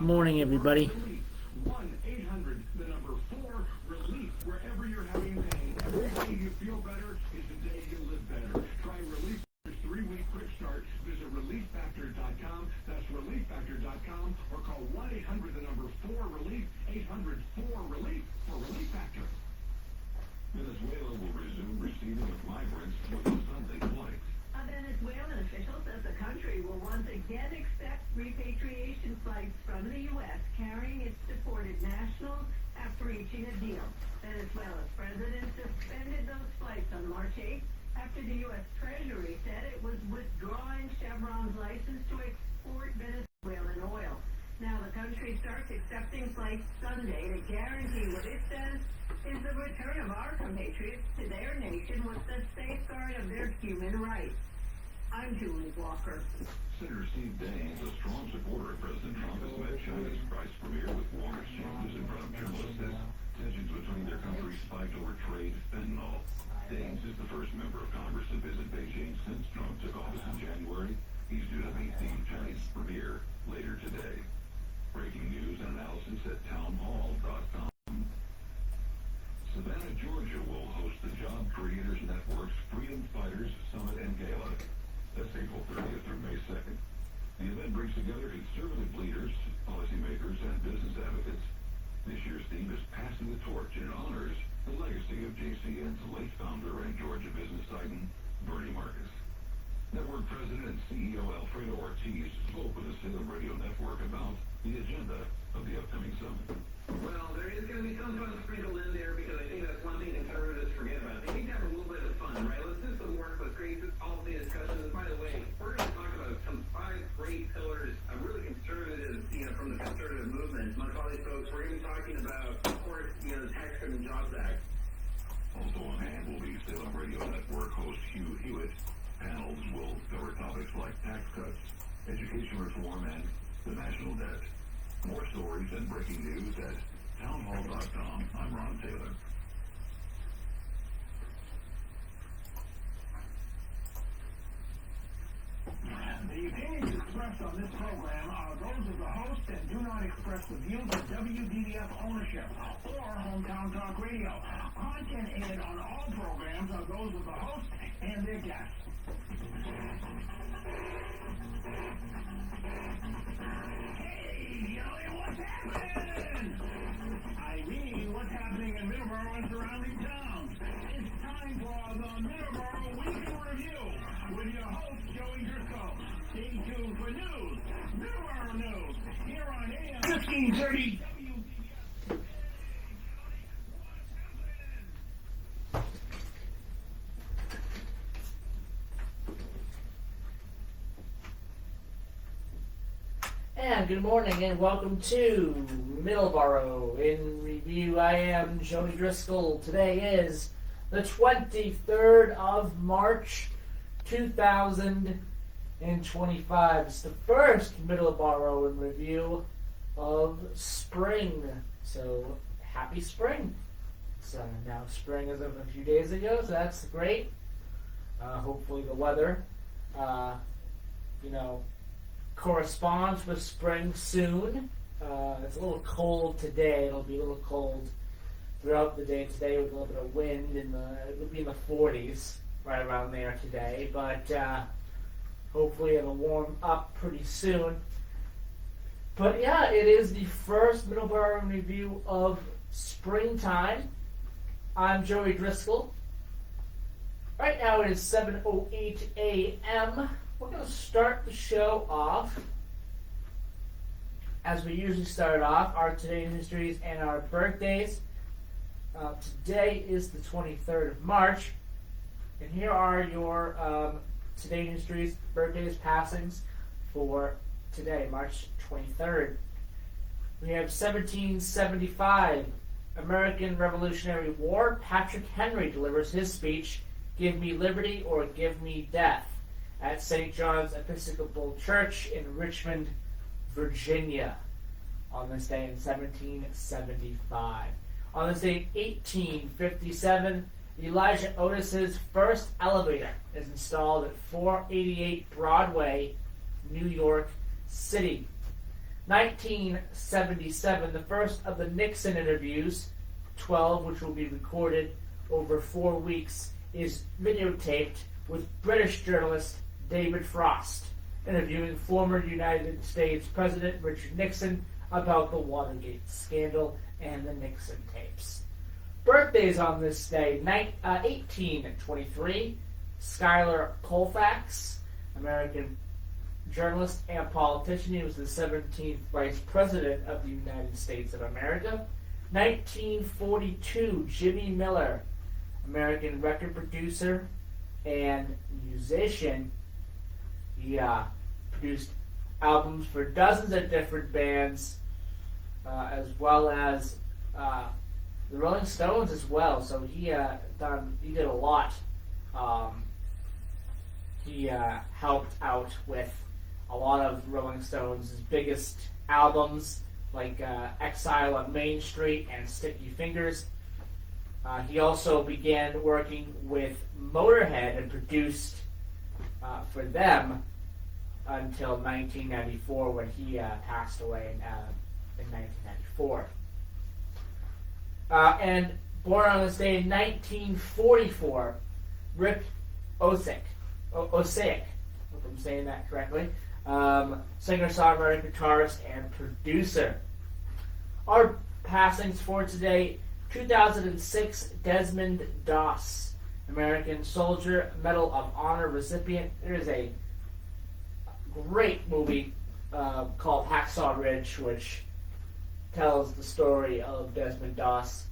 Morning, everybody. 1-800, the number 4-RELIEF. Wherever you're having pain, every day you feel better is the day you live better. Try Relief Factor's 3-week quick start. Visit relieffactor.com. That's relieffactor.com or call 1-800, the number 4-RELIEF. 800-4-RELIEF for Relief Factor. Venezuela will resume receiving of migrants with a Sunday flight. A Venezuelan official says the country will once again accept repatriation flights from the U.S. carrying its deported nationals after reaching a deal. Venezuela's president suspended those flights on March 8th after the U.S. Treasury said it was withdrawing Chevron's license to export Venezuelan oil. Now the country starts accepting flights Sunday to guarantee what it says is the return of our compatriots to their nation with the safeguard of their human rights. I'm Julie Walker. Senator Steve Daines, a strong supporter of President Trump, has met China's vice premier with warm exchanges in front of journalists as tensions between their countries spiked over trade fentanyl. Daines is the first member of Congress to visit Beijing since Trump took office in January. He's due to meet the Chinese premier later today. Breaking news and analysis at townhall.com. Savannah, Georgia will host the Job Creators Network's Freedom Fighters Summit and Gala. That's April 30th through May 2nd. The event brings together conservative leaders, policymakers, and business advocates. This year's theme is Passing the Torch and honors the legacy of JCN's late founder and Georgia business titan, Bernie Marcus. Network President and CEO Alfredo Ortiz spoke with the Salem Radio Network about the agenda of the upcoming summit. Well, there is going to be some fun sprinkled in there because I think that's one thing conservatives forget about. They need to have a little bit of fun, right? Let's do some work. Let's create this policy discussion. And by the way, we're going to talk about some 5 great pillars of really conservative, from the conservative movement. Amongst all these folks, we're going to be talking about, of course, the Tax Cut and Jobs Act. Also on hand will be Salem Radio Network host Hugh Hewitt. Panels will cover topics like tax cuts, education reform, and the national debt. More stories and breaking news at townhall.com. I'm Ron Taylor. The opinions expressed on this program are those of the host and do not express the views of WDDF ownership or Hometown Talk Radio. Content aired on all programs are those of the host and their guests. Hey, Joey, what's happening? Irene, what's happening in Middleboro and surrounding towns? It's time for the Middleboro Week in Review with your host, Joey Driscoll. Stay tuned for news, Middleboro News, here on AM 1530. And good morning and welcome to Middleboro in Review. I am Joey Driscoll. Today is the 23rd of March, 2025. It's the first Middleboro in Review of spring. So, happy spring. It's now spring as of a few days ago, so that's great. Hopefully the weather, corresponds with spring soon. It's a little cold today. It'll be a little cold throughout the day today with a little bit of wind. It'll be in the 40s right around there today. But hopefully it'll warm up pretty soon. But yeah, it is the first Middleboro in Review of springtime. I'm Joey Driscoll. Right now it is 7:08 a.m. We're going to start the show off, as we usually start off, our Today in Histories and our birthdays. Today is the 23rd of March, and here are your Today in Histories, birthdays, passings for today, March 23rd. We have 1775, American Revolutionary War. Patrick Henry delivers his speech, "Give me liberty or give me death," at St. John's Episcopal Church in Richmond, Virginia, on this day in 1775. On this day, 1857, Elijah Otis's first elevator is installed at 488 Broadway, New York City. 1977, the first of the Nixon interviews, 12, which will be recorded over 4 weeks, is videotaped with British journalist David Frost interviewing former United States President Richard Nixon about the Watergate scandal and the Nixon tapes. Birthdays on this day: 1823, Schuyler Colfax, American journalist and politician. He was the 17th Vice President of the United States of America. 1942, Jimmy Miller, American record producer and musician. He produced albums for dozens of different bands, as well as the Rolling Stones as well. So he did a lot. He helped out with a lot of Rolling Stones' biggest albums, like Exile on Main Street and Sticky Fingers. He also began working with Motorhead and produced for them until 1994, when he passed away in 1994. And born on this day in 1944, Rick Ocasek, if I'm saying that correctly, singer, songwriter, guitarist, and producer. Our passings for today: 2006, Desmond Doss, American soldier, Medal of Honor recipient. There is a great movie called Hacksaw Ridge, which tells the story of Desmond Doss.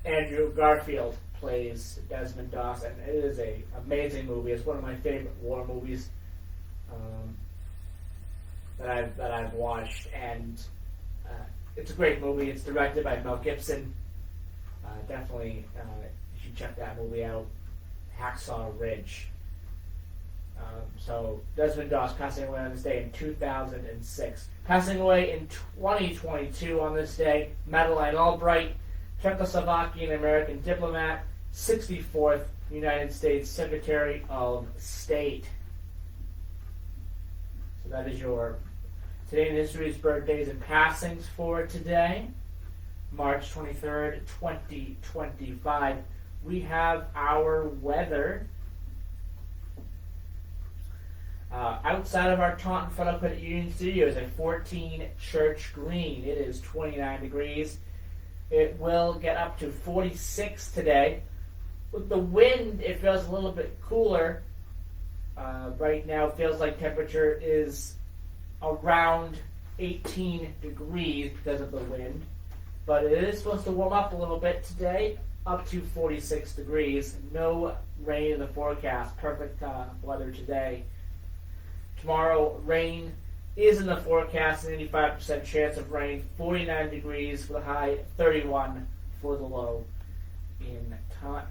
Andrew Garfield plays Desmond Doss, and it is an amazing movie. It's one of my favorite war movies that I've watched, and it's a great movie. It's directed by Mel Gibson. Definitely, you should check that movie out. Hacksaw Ridge. So Desmond Doss passing away on this day in 2006. Passing away in 2022 on this day, Madeleine Albright, Czechoslovakian American diplomat, 64th United States Secretary of State. So that is your Today in History's birthdays and passings for today, March 23rd, 2025. We have our weather. Outside of our Taunton Federal Credit Union studio is a 14 Church Green. It is 29 degrees. It will get up to 46 today. With the wind, it feels a little bit cooler. Right now, it feels like temperature is around 18 degrees because of the wind. But it is supposed to warm up a little bit today, up to 46 degrees. No rain in the forecast. Perfect weather today. Tomorrow, rain is in the forecast, an 85% chance of rain, 49 degrees for the high, 31 for the low in Taunton.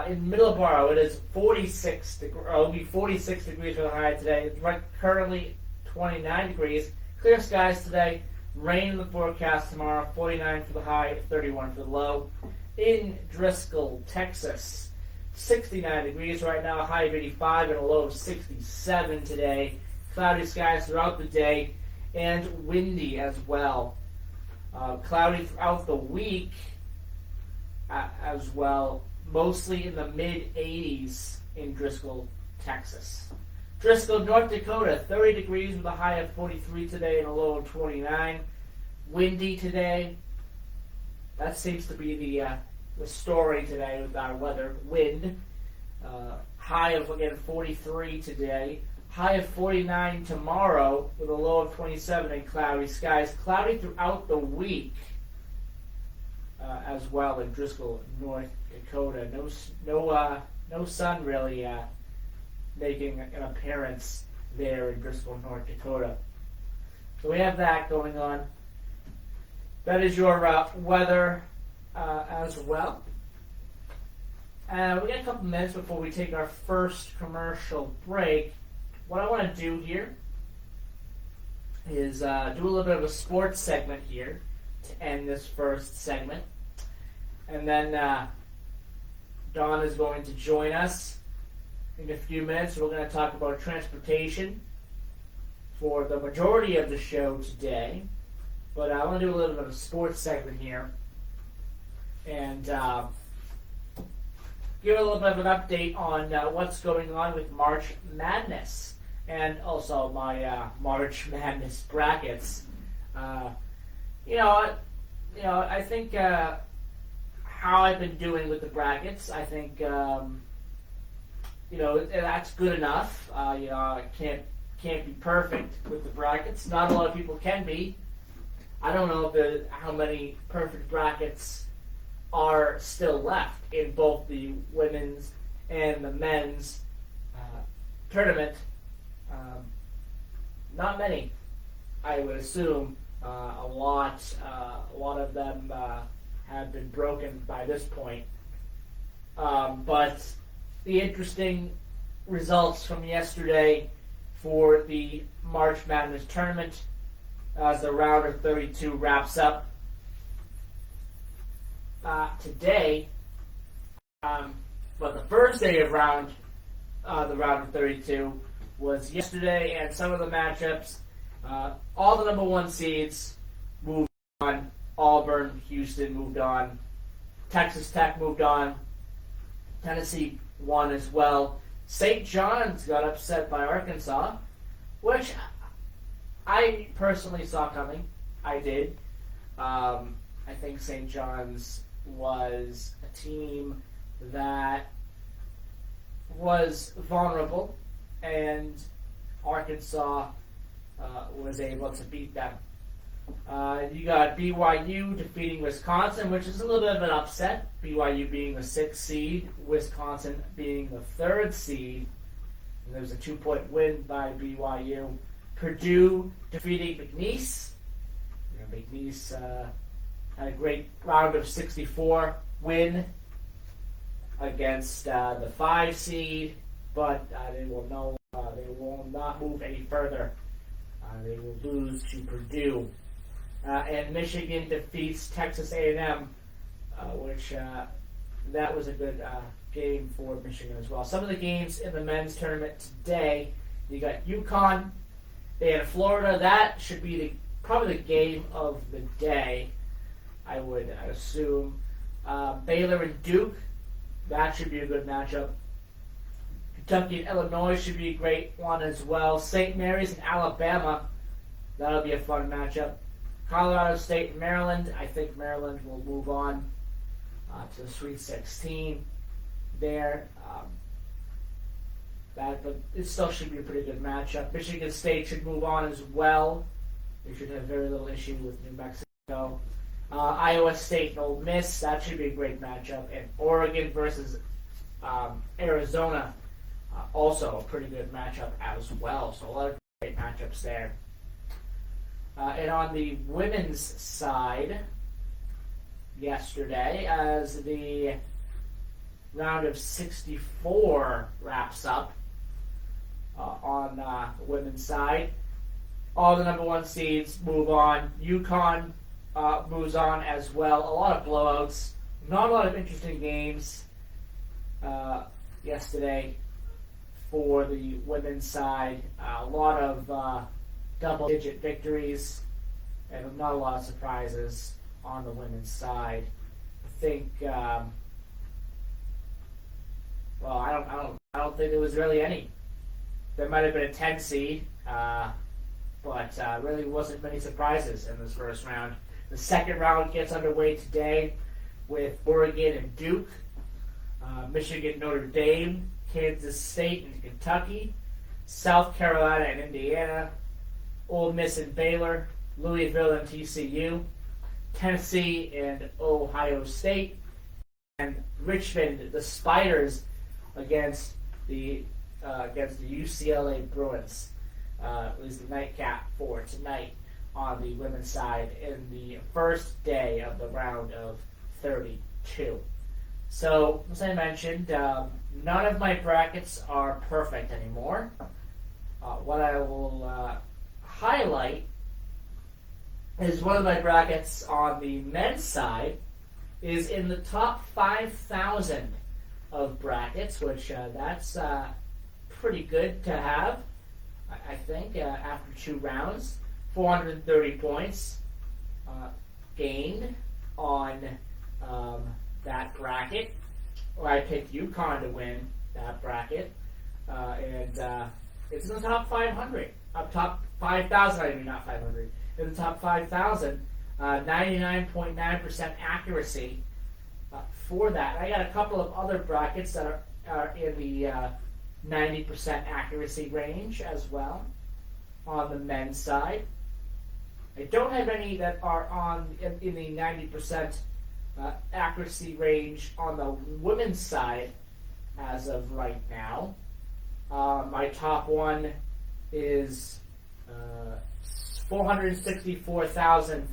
In Middleboro, it is 46 degrees. It'll be 46 degrees for the high today. It's currently 29 degrees. Clear skies today. Rain in the forecast tomorrow. 49 for the high, 31 for the low. In Driscoll, Texas, 69 degrees right now. A high of 85 and a low of 67 today. Cloudy skies throughout the day and windy as well. Cloudy throughout the week as well. Mostly in the mid-80s in Driscoll, Texas. Driscoll, North Dakota, 30 degrees with a high of 43 today and a low of 29. Windy today. That seems to be the story today with our weather. Wind. High of, again, 43 today. High of 49 tomorrow with a low of 27 and cloudy skies. Cloudy throughout the week as well in Driscoll, North Dakota. No sun really making an appearance there in Driscoll, North Dakota. So we have that going on. That is your weather as well. We got a couple minutes before we take our first commercial break. What I want to do here is do a little bit of a sports segment here to end this first segment. And then Dawn is going to join us in a few minutes. We're going to talk about transportation for the majority of the show today, but I want to do a little bit of a sports segment here and give a little bit of an update on what's going on with March Madness and also my March Madness brackets. I think how I've been doing with the brackets, I think that's good enough. I can't be perfect with the brackets. Not a lot of people can be. I don't know how many perfect brackets are still left in both the women's and the men's tournament. Not many, I would assume. A lot of them have been broken by this point. But the interesting results from yesterday for the March Madness tournament as the round of 32 wraps up today. But the first day of the round of 32 was yesterday, and some of the matchups, all the number one seeds moved on. Auburn, Houston moved on. Texas Tech moved on. Tennessee won as well. St. John's got upset by Arkansas, which I personally saw coming. I did. I think St. John's was a team that was vulnerable, and Arkansas was able to beat them. You got BYU defeating Wisconsin, which is a little bit of an upset. BYU being the 6th seed, Wisconsin being the 3rd seed. And there was a 2-point win by BYU. Purdue defeating McNeese. McNeese had a great round of 64 win against the 5 seed, but they will not move any further. They will lose to Purdue. And Michigan defeats Texas A&M, which that was a good game for Michigan as well. Some of the games in the men's tournament today, you got UConn, they had Florida. That should be probably the game of the day, I would assume. Baylor and Duke, that should be a good matchup. Kentucky and Illinois should be a great one as well. St. Mary's and Alabama, that'll be a fun matchup. Colorado State and Maryland, I think Maryland will move on to the Sweet 16 there. But it still should be a pretty good matchup. Michigan State should move on as well. They should have very little issue with New Mexico. Iowa State and Ole Miss, that should be a great matchup. And Oregon versus Arizona, also a pretty good matchup as well. So a lot of great matchups there. And on the women's side, yesterday, as the round of 64 wraps up on the women's side, all the number one seeds move on. UConn moves on as well. A lot of blowouts. Not a lot of interesting games yesterday for the women's side. A lot of double-digit victories and not a lot of surprises on the women's side. I think, I don't think there was really any. There might have been a 10 seed, but really wasn't many surprises in this first round. The second round gets underway today with Oregon and Duke, Michigan, Notre Dame, Kansas State and Kentucky, South Carolina and Indiana, Ole Miss and Baylor, Louisville and TCU, Tennessee and Ohio State, and Richmond, the Spiders, against the UCLA Bruins. Was the nightcap for tonight on the women's side in the first day of the round of 32. So, as I mentioned, none of my brackets are perfect anymore. What I will highlight is one of my brackets on the men's side is in the top 5,000 of brackets, which that's pretty good to have. I think, after 2 rounds. 430 points gained on that bracket. Well, I picked UConn to win that bracket, and it's in the top 500, up top 5,000. I mean, not 500. In the top 5,000, 99.9% accuracy for that. I got a couple of other brackets that are in the 90% accuracy range as well on the men's side. I don't have any that are in the 90% accuracy range on the women's side as of right now. My top one is 464,000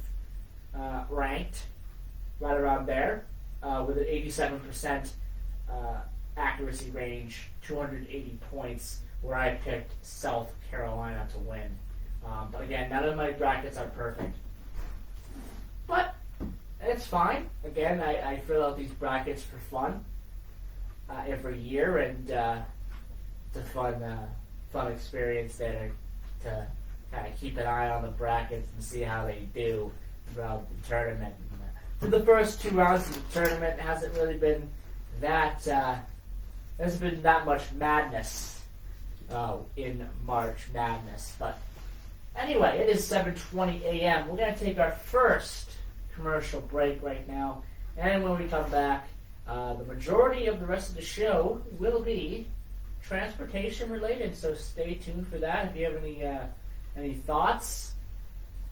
ranked, right around there, with an 87% accuracy range, 280 points, where I picked South Carolina to win. But again, none of my brackets are perfect. But it's fine. Again, I fill out these brackets for fun every year, and it's a fun experience there to kind of keep an eye on the brackets and see how they do throughout the tournament. For the first 2 rounds of the tournament, hasn't really been that there's been that much madness in March Madness. But anyway, it is 7:20 a.m. We're going to take our first commercial break right now, and when we come back, the majority of the rest of the show will be transportation related. So stay tuned for that. If you have any thoughts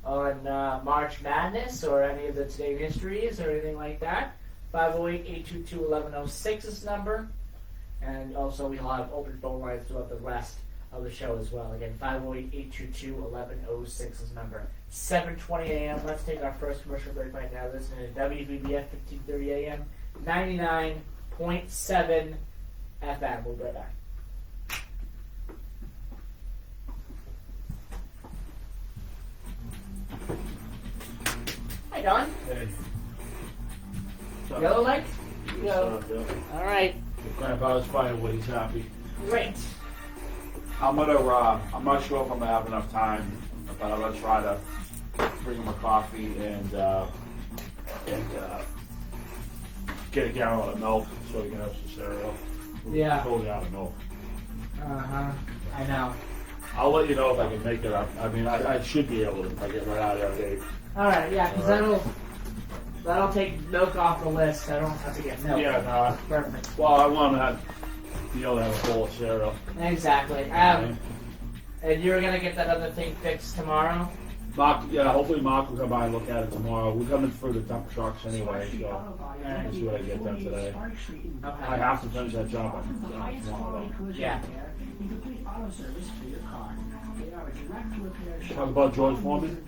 on March Madness or any of the Today Histories or anything like that, 508-822-1106 is the number. And also we'll have open phone lines throughout the rest of the show as well. Again, 508-822-1106 is the number. 7:20 a.m. Let's take our first commercial break right now. Listening to WVBF 1530 a.m. 99.7 FM. We'll be right back. Hi, Don. Hey. Yellow light? Go. All right. Grandpa's fine when he's happy. Great. I'm gonna. I'm not sure if I'm gonna have enough time, but I'm gonna try to bring him a coffee and get a gallon of milk so he can have some cereal. Yeah. Totally out of milk. I know. I'll let you know if I can make it up. I mean, I should be able to if I get right out of there, Dave. All right. Yeah, because that'll take milk off the list. I don't have to get milk. Yeah, no. Perfect. Well, I want to be able to have a bowl of cereal. Exactly. And you're gonna get that other thing fixed tomorrow. Mark, yeah, hopefully Mark will come by and look at it tomorrow. We're coming for the dump trucks anyway, so we'll see what I get done today. Okay. I have to finish that job tomorrow. Yeah. Talk about George Foreman?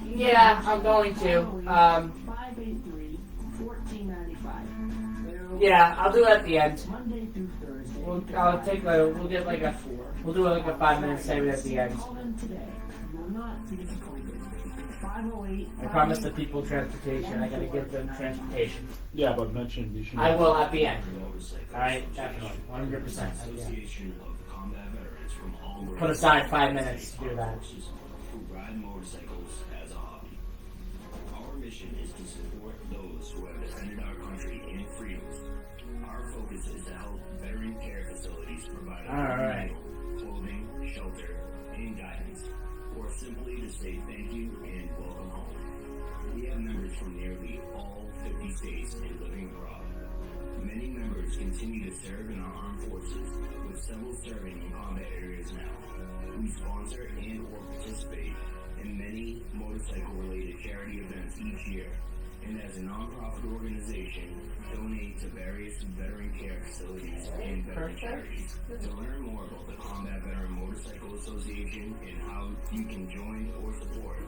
Yeah, I'm going to. Yeah, I'll do it at the end. We'll do like a 5-minute segment at the end. I promised the people transportation. I gotta give them transportation. Yeah, but mention you should. I will at the end. All right, definitely, 100%. Put aside 5 minutes to do that. Ride motorcycles as a hobby. Our mission is to support those who have defended our country in freedoms. Our focus is to help veteran care facilities provide Alright. clothing, shelter, and guidance, or simply to say thank you and welcome home. We have members from nearly all 50 states and living abroad. Many members continue to serve in our armed forces, with several serving in combat areas now. We sponsor and or participate in many motorcycle-related charity events each year, and as a nonprofit organization, donate to various veteran care facilities and veteran charities. To learn more about the Combat Veteran Motorcycle Association and how you can join or support,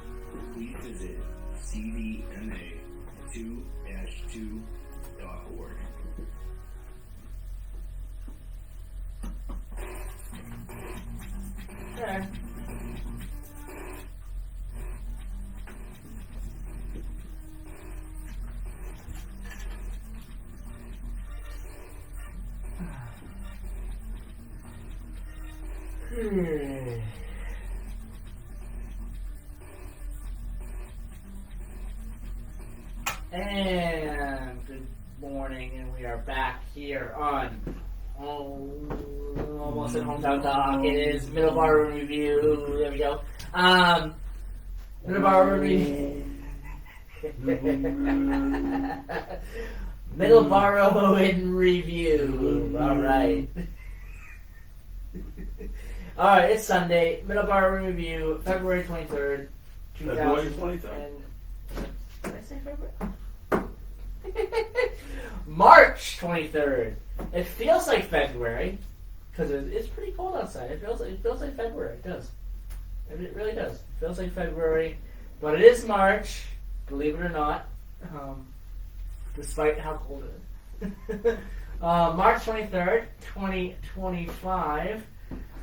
please visit cvma2-2.org. Okay. And good morning, and we are back here on almost at Hometown Talk. It is Middleboro Review. There we go. Middleboro Review. Middleboro in Review. All right. All right, it's Sunday. Middleboro Review, February 23rd, 2000. February 23rd. Did I say February? March 23rd. It feels like February because it's pretty cold outside. It feels like February. It does. It really does. It feels like February, but it is March. Believe it or not, despite how cold it is. March 23rd, 2025.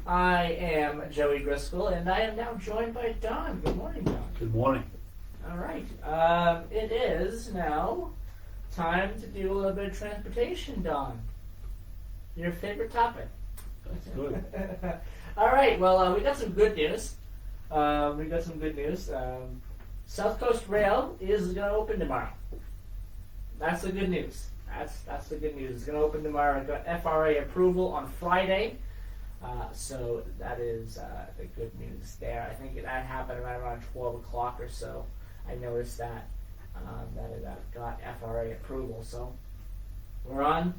I am Joey Driscoll, and I am now joined by Don. Good morning, Don. Good morning. All right. It is now time to do a little bit of transportation, Don. Your favorite topic. That's good. All right. Well, we got some good news. South Coast Rail is going to open tomorrow. That's the good news. That's the good news. It's going to open tomorrow. I got FRA approval on Friday. So that is the good news there. I think that happened right around 12 o'clock or so. I noticed that it got FRA approval. So we're on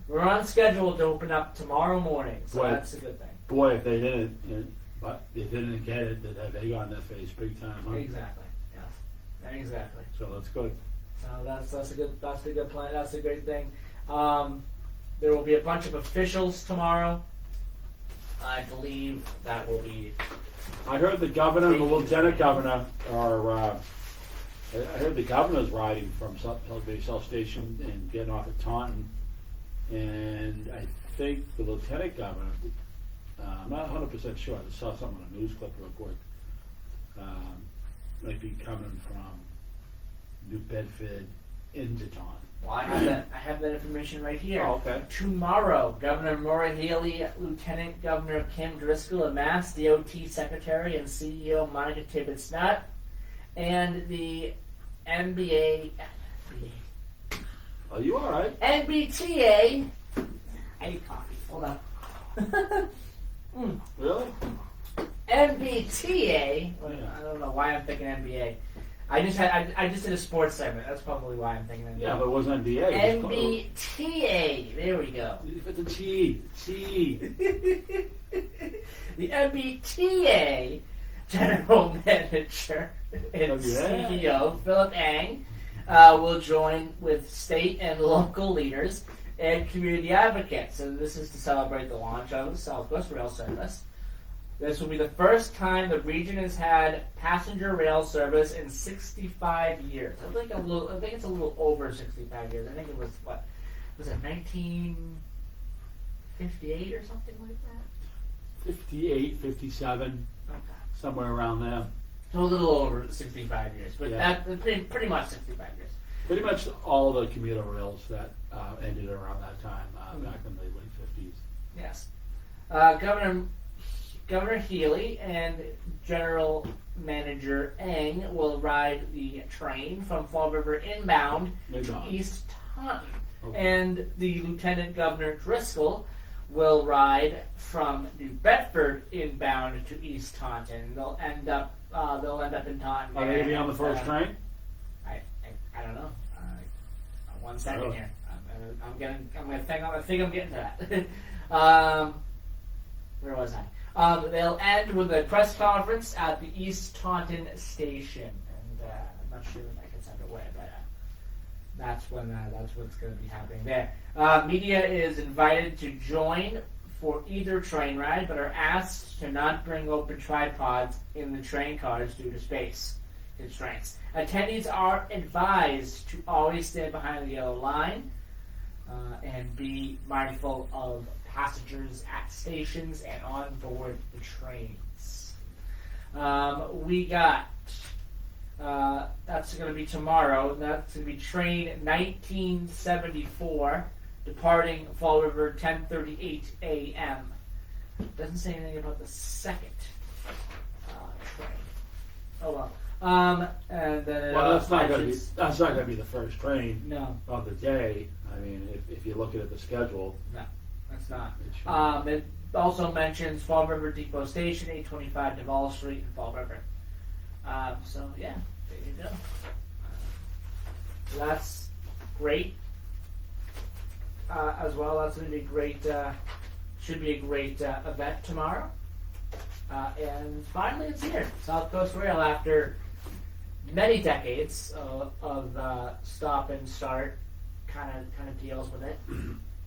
schedule to open up tomorrow morning. So Boy. that's a good thing. Boy, if they didn't, but they didn't get it, they got in their face big time. Huh? Exactly. Yes. Exactly. So that's good. So that's a good plan. That's a great thing. There will be a bunch of officials tomorrow. I believe that will be. I heard the governor and the lieutenant governor are. I heard the governor's riding from South Station and getting off at Taunton, and I think the lieutenant governor. I'm not 100% sure. I just saw something on a news clip real quick. Might be coming from New Bedford into Taunton. Well, I have that information right here. Oh, okay. Tomorrow, Governor Maura Healey, Lieutenant Governor Kim Driscoll, and Mass DOT Secretary and CEO Monica Tibbetts-Nutt, and the NBA. Are you all right? NBTA. I need coffee. Hold on. Really? NBTA. Oh, yeah. I don't know why I'm thinking NBA. I just did a sports segment. That's probably why I'm thinking NBA. Yeah, but it wasn't NBA. NBTA. There we go. It's a T. The NBTA General Manager and CEO Philip Ang will join with state and local leaders and community advocates. So this is to celebrate the launch of the Southwest Rail Service. This will be the first time the region has had passenger rail service in 65 years. I think it's a little over 65 years. I think it was, 1958 or something like that? 58, 57, Okay. somewhere around there. So a little over 65 years, but Yeah. that's pretty much 65 years. Pretty much all the commuter rails that ended around that time, back in the late 50s. Yes. Governor Healy and General Manager Eng will ride the train from Fall River inbound to East Taunton. Okay. And the Lieutenant Governor Driscoll will ride from New Bedford inbound to East Taunton. They'll end up in Taunton. Are they going to be on the first train? I don't know. 1 second Oh. here. I'm getting to that. Where was I? They'll end with a press conference at the East Taunton station, and I'm not sure if I can send it away, but that's what's going to be happening there. Media is invited to join for either train ride, but are asked to not bring open tripods in the train cars due to space constraints. Attendees are advised to always stand behind the yellow line and be mindful of passengers at stations and on board the trains. We got that's going to be tomorrow. That's going to be train 1974 departing Fall River 10:38 a.m. Doesn't say anything about the second train. Oh well. And then it Well, that's not gonna be, mentions- that's not gonna be the first train No, of the day. I mean, if you're looking at the schedule, that's not. it should. It also mentions Fall River Depot Station, 825 Duval Street in Fall River. So yeah, there you go. So that's great. As well, that's going to be great. Should be a great event tomorrow. And finally, it's here. South Coast Rail, after many decades of stop and start kind of deals with it.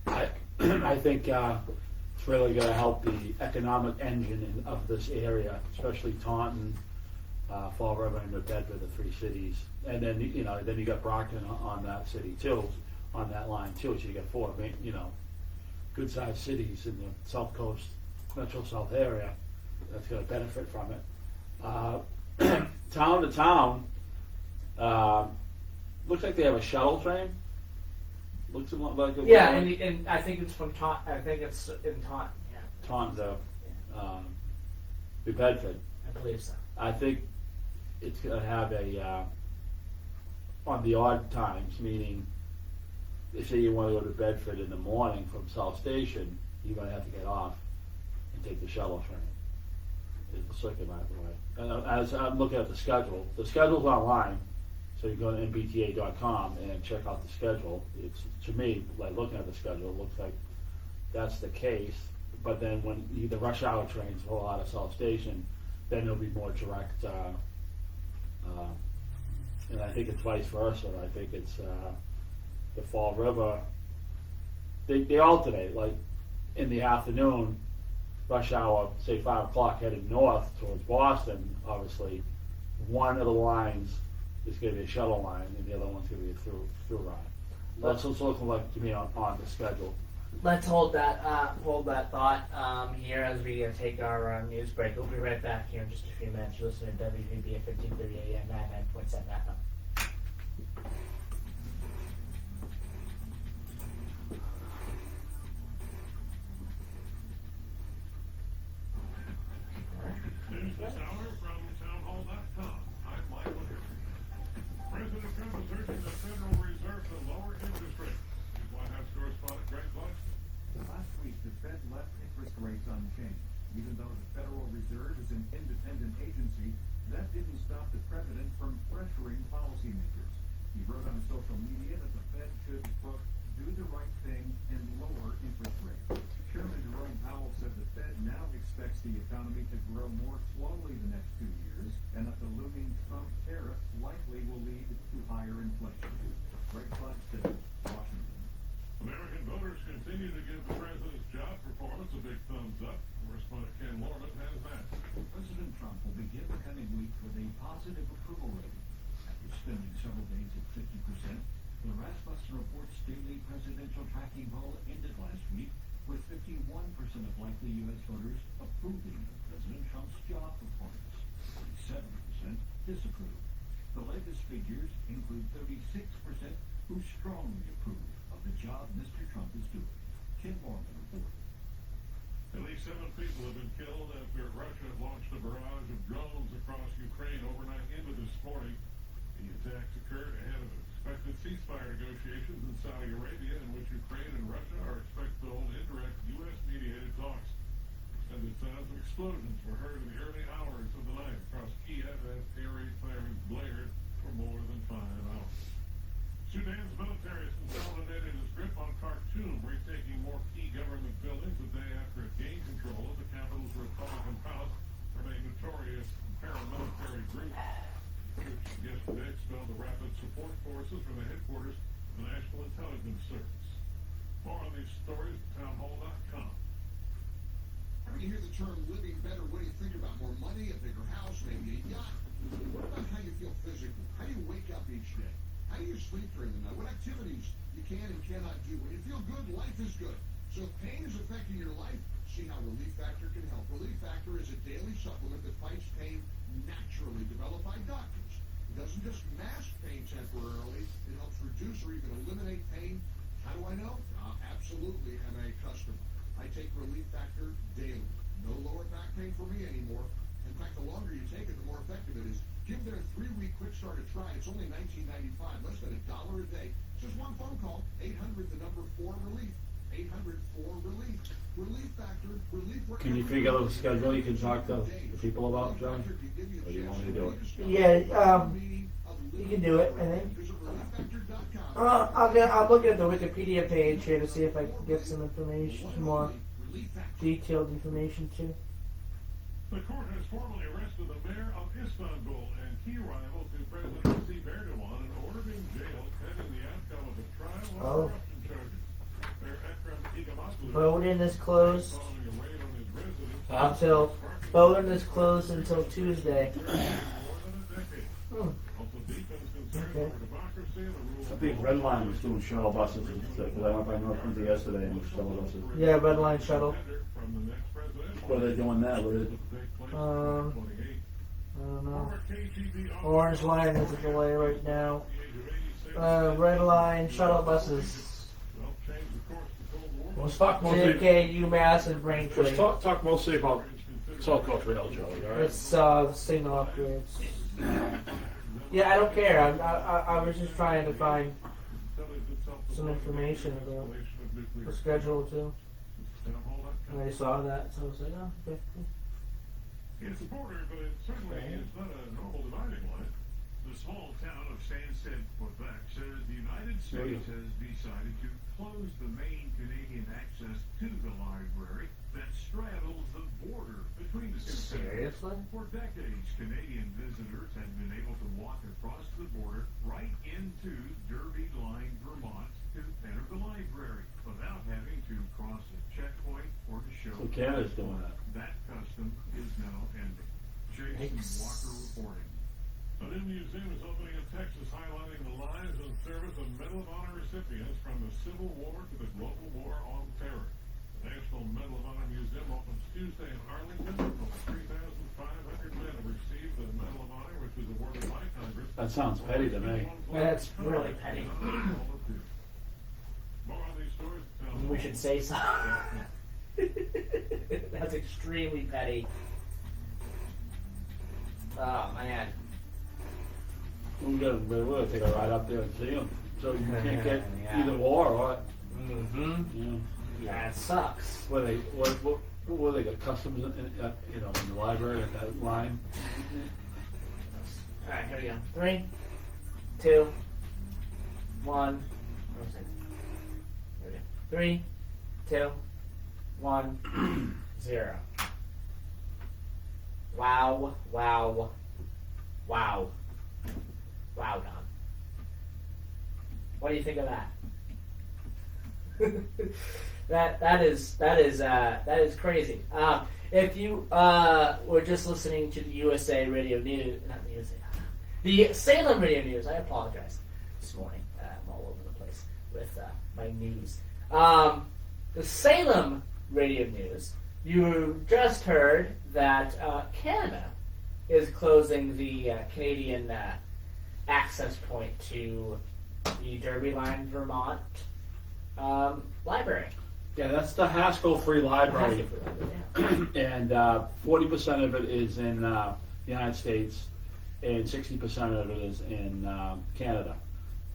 I think it's really going to help the economic engine of this area, especially Taunton, Fall River, and New Bedford, the three cities. And then then you got Brockton on that city too, on that line too. So you got four, good sized cities in the South Coast, Metro South area. That's going to benefit from it. Town to town, looks like they have a shuttle train. Looks a lot like a Yeah, and I think it's from Taunton. I think it's in Taunton. Yeah, Taunton to New Bedford. I believe so. I think it's going to have a on the odd times, meaning if say you want to go to Bedford in the morning from South Station, you're going to have to get off and take the shuttle train. It's the circuit mile away. And as I'm looking at the schedule's online, so you go to mbta.com and check out the schedule. It's, to me, like looking at the schedule, it looks like that's the case. But then when the rush hour trains roll out of South Station, then there'll be more direct. And I think it's vice versa. I think it's the Fall River. They alternate. Like in the afternoon, rush hour, say 5 o'clock, heading north towards Boston. Obviously, one of the lines is going to be a shuttle line, and the other one's going to be a through ride. That's what's looking like to me on the schedule. Let's hold that thought here as we take our news break. We'll be right back here in just a few minutes. You're listening to WVB at 1530 AM, 99.7 FM. News this hour from townhall.com. I'm Michael Henry. President Trump is urging the Federal Reserve to lower interest rates. Here's White House correspondent Greg Clarkson. Last week, the Fed left interest rates unchanged. Even though the Federal Reserve is an independent agency, that didn't stop the president from pressuring policymakers. He wrote on social media that the Fed should, quote, do the right thing and lower interest rates. Chairman Jerome Powell said the Fed now expects the economy to grow more slowly the next 2 years, and that the looming Trump tariffs likely will lead to higher inflation. Greg Clarkson, Washington. American voters continue to give the president's job performance a big thumbs up. Correspondent Ken Lorman has that. President Trump will begin the coming week with a positive approval rating. After spending several days at 50%, the Rasmussen Report's daily presidential tracking poll ended last week with 51% of likely U.S. voters approving of President Trump's job performance. 37% disapproved. The latest figures include 36% who strongly approve of the job Mr. Trump is doing. Ken Lorman reports. At least 7 people have been killed after Russia launched a barrage of drones across Ukraine overnight into this morning. The attacks occurred ahead of expected ceasefire negotiations in Saudi Arabia, in which Ukraine and Russia are expected to hold indirect U.S.-mediated talks. Extended sounds of explosions were heard in the early hours of the night across Kiev as air raid sirens blared for more than 5 hours. Sudan's military has consolidated its grip on Khartoum, retaking more key government buildings a day after it gained control of the capital's Republican palace from a notorious paramilitary group. Troops yesterday expelled the Rapid Support Forces from the headquarters of the National Intelligence Service. More on these stories at townhall.com. When you hear the term living better, what do you think about? More money, a bigger house, maybe a yacht? What about how you feel physically? How do you wake up each day? How do you sleep during the night? What activities you can and cannot do? When you feel good, life is good. So if pain is affecting your life, see how Relief Factor can help. Relief Factor is a daily supplement that fights pain naturally, developed by doctors. It doesn't just mask pain temporarily, it helps reduce or even eliminate pain. How do I know? Absolutely am a customer. I take Relief Factor daily. No lower back pain for me anymore. In fact, the longer you take it, the more effective it is. Give their 3-week quick start a try. It's only $19.95, less than $1 a day. Just one phone call, 800-4-RELIEF. 800-4-RELIEF. Relief Factor, relief. Can you figure out the schedule you can talk to the people about, John? Or do you want me to do it? Yeah, you can do it, I think. I'm looking at the Wikipedia page here to see if I can get some information, more detailed information too. The court has formally arrested the mayor of Istanbul and key rival to President Recep Erdogan and ordered him jailed pending the outcome of the trial on corruption charges. Mayor Ekrem İmamoğlu Voting is closed following a raid on his residence until voting is closed until Tuesday. for more than a decade. Hmm. Also deepens concerns Okay. over democracy and the rule I of think law. Red Line was doing shuttle buses, because I went by North Windsor yesterday and it was shuttle buses. Yeah, Red Line shuttle. From the next presidential What are they doing now? What is it? take place in Um, 2028. I don't know. Former KGB Orange Line has a delay right now. at the age of 86, Red Line shuttle buses. well, changed the course of the Cold War. Let's talk mostly, JFK, UMass, and Braintree. let's talk mostly about South Coast Rail, Joey, all right? It's signal upgrades. Yeah, I don't care. I was just trying to find some information about the schedule too. And I saw that, so I was like, oh, okay. It's a border, but it certainly is not a normal dividing line. The small town of Stansted, Quebec, says the United States has decided to close the main Canadian access to the library that straddles the border between the two countries. Seriously? For decades, Canadian visitors have been able to walk across the border right into Derby Line, Vermont to enter the library without having to cross a checkpoint or to show. So Canada's doing that. That custom is now ending. Jason Yikes. Walker reporting. A new museum is opening in Texas, highlighting the lives and service of Medal of Honor recipients from the Civil War to the Global War on Terror. The National Medal of Honor Museum opens Tuesday in Arlington. Over 3,500 men have received the Medal of Honor, which is awarded by Congress. That sounds petty to me. That's really petty. More on these stories. We should say so. That's extremely petty. Oh man. We're gonna take a ride up there and see them. So you can't get Yeah. either or, or, Mm-hmm. yeah. That sucks. What they got customs in the library at that line? Alright, here we go. 3, 2, 1. Where was it? Here we go. 3, 2, 1, 0. Wow, wow, wow. Wow, Don. What do you think of that? that is crazy. If you were just listening to the USA Radio News, not the USA, the Salem Radio News, I apologize this morning. I'm all over the place with my news. The Salem Radio News, you just heard that Canada is closing the Canadian access point to the Derby Line, Vermont library. Yeah, that's the Haskell Free Library, Yeah. and 40% of it is in the United States, and 60% of it is in Canada.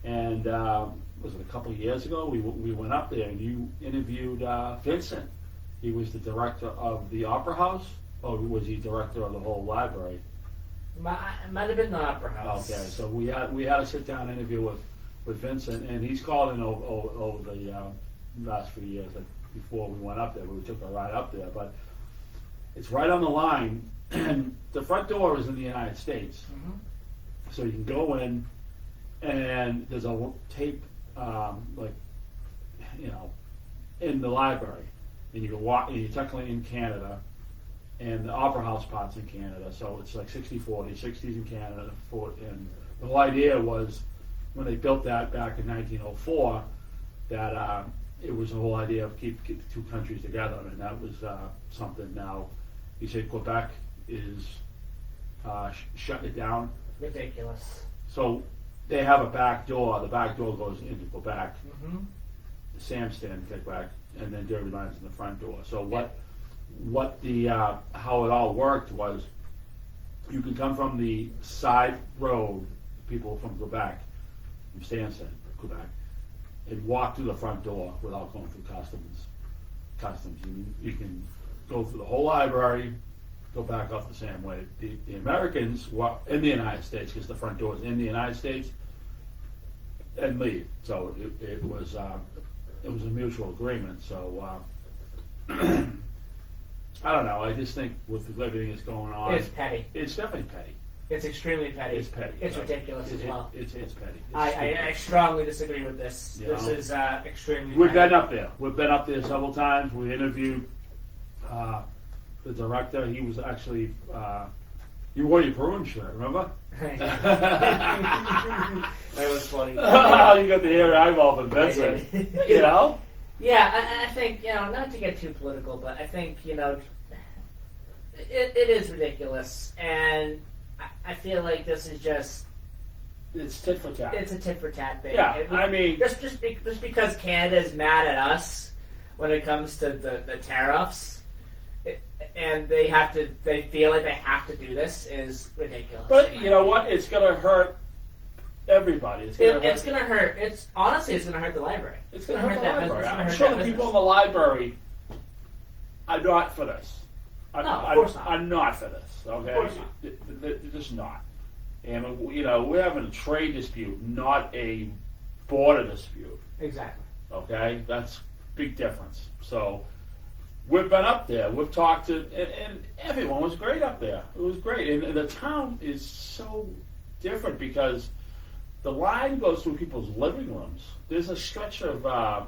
And was it a couple of years ago? We went up there, and you interviewed Vincent. He was the director of the Opera House, or was he director of the whole library? Might have been the Opera House. Okay, so we had a sit down interview with Vincent, and he's called in over the last few years. Before we went up there, we took a ride up there, but it's right on the line, and the front door is in the United States, so you can go in, and there's a tape, in the library, and you can walk, and you're technically in Canada. And the Opera House part's in Canada, so it's like 60-40, 60s in Canada, and the whole idea was, when they built that back in 1904, that it was the whole idea of keep the two countries together, and that was something now. He said Quebec is shutting it down, Ridiculous. so they have a back door. The back door goes into Quebec, Mm-hmm. Samston, Quebec, and then Derby Line's in the front door. So what the how it all worked was, you can come from the side road, people from Quebec, from Stansted, Quebec, and walk through the front door without going through customs. You can go through the whole library, go back off the same way. The Americans walk in the United States, because the front door is in the United States, and leave. So it was a mutual agreement. So I don't know. I just think with everything that's going on, It's petty. It's definitely petty. It's extremely petty. It's petty. It's ridiculous as well. It's petty. It's I strongly disagree with this. You This know? is extremely We've petty. been up there. We've been up there several times. We interviewed the director. He was actually you wore your Bruin shirt, remember? That was funny. You got the hair eyeball from Vincent. You know? Yeah, I think, not to get too political, but I think, it is ridiculous. And I feel like this is just, It's tit for tat. it's a tit for tat thing. Yeah, I mean, Just because Canada's mad at us when it comes to the tariffs, and they feel like they have to do this is ridiculous. but you know what? It's gonna hurt everybody. It's gonna hurt. It's gonna hurt. Honestly, it's gonna hurt the library. It's gonna hurt the that library. business. It's gonna I'm hurt sure that the people in business. the library are not for this. No, of course not. I'm not for this. Okay, Of course They're just not. And we're having a trade dispute, not a border dispute. Exactly. Okay, that's big difference. So we've been up there. We've talked to, and everyone was great up there. It was great, and the town is so different because the line goes through people's living rooms. There's a stretch of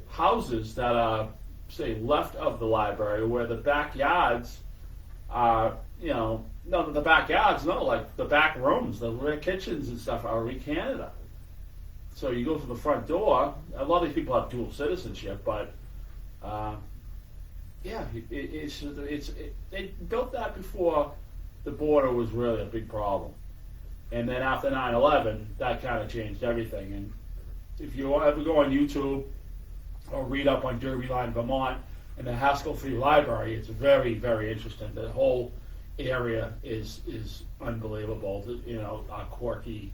houses that are, say, left of the library where the backyards are, no, the backyards, no, like the back rooms, the rear kitchens and stuff are in Canada. So you go to the front door. A lot of these people have dual citizenship, but yeah, they built that before the border was really a big problem. And then after 9/11, that kind of changed everything. And if you ever go on YouTube or read up on Derby Line, Vermont, and the Haskell Free Library, it's very, very interesting. The whole area is unbelievable. Our quirky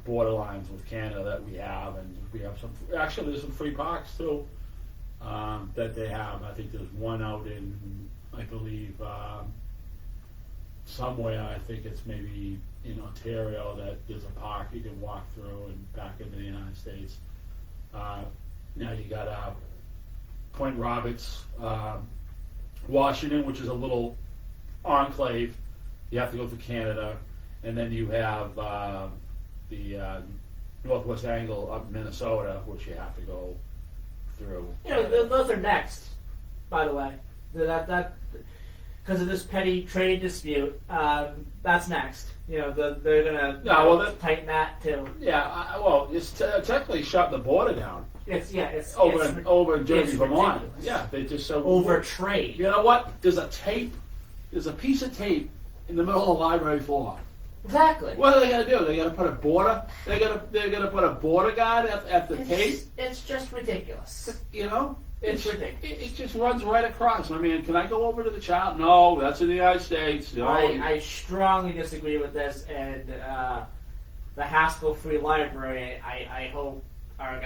borderlines with Canada that we have, and we have some. Actually, there's some free parks too that they have. I think there's one out in, I believe, somewhere. I think it's maybe in Ontario that there's a park you can walk through and back into the United States. Now you got Point Roberts, Washington, which is a little enclave. You have to go through Canada, and then you have the northwest angle of Minnesota, which you have to go through. Those are next, by the way. That because of this petty trade dispute, that's next. They're gonna tighten that too. Yeah, well, it's technically shut the border down. It's over in Jersey, it's Vermont. ridiculous. Yeah, they just so over trade. You know what? There's a piece of tape in the middle of the library floor. Exactly. What are they gonna do? They're gonna put a border. They're gonna put a border guard at the tape. It's just ridiculous. It's ridiculous. It just runs right across. I mean, can I go over to the child? No, that's in the United States. I strongly disagree with this, and the Haskell Free Library, I hope are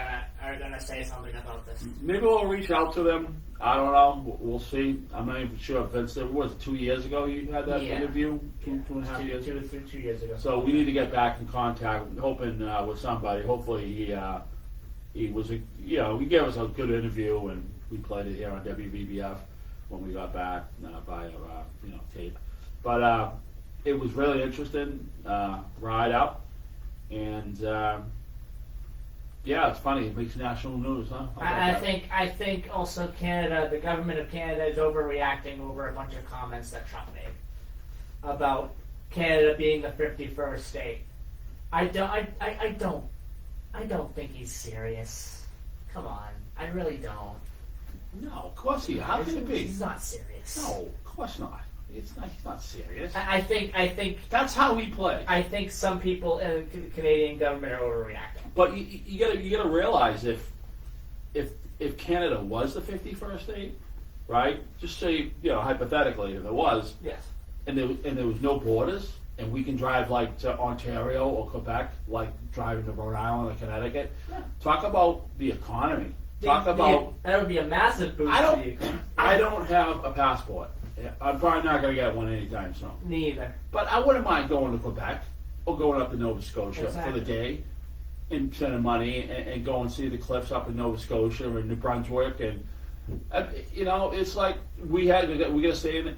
gonna say something about this. Maybe we'll reach out to them. I don't know. We'll see. I'm not even sure. Vince, it was 2 years ago you had that interview? Two and a half years? 2 years ago. So we need to get back in contact, hoping with somebody. Hopefully he was, he gave us a good interview, and we played it here on WVBF when we got back via tape. But it was really interesting ride up, and yeah, it's funny. It makes national news, huh? I think also Canada, the government of Canada, is overreacting over a bunch of comments that Trump made about Canada being the 51st state. I don't think he's serious. Come on, I really don't. No, of course he. How can it be? He's not serious. No, of course not. He's not serious. I think That's how he plays. I think some people in the Canadian government are overreacting. But you gotta realize if Canada was the 51st state, right? Just say, hypothetically, if it was, Yes. and there was no borders, and we can drive like to Ontario or Quebec, like driving to Rhode Island or Connecticut. Yeah. Talk about the economy. Talk The- about. that would be a massive boost. I to don't. the economy. I don't have a passport. I'm probably not going to get one anytime soon. Neither. But I wouldn't mind going to Quebec or going up to Nova Scotia Exactly. for the day and spending money and go and see the cliffs up in Nova Scotia or New Brunswick. And, it's like we got to stay in it.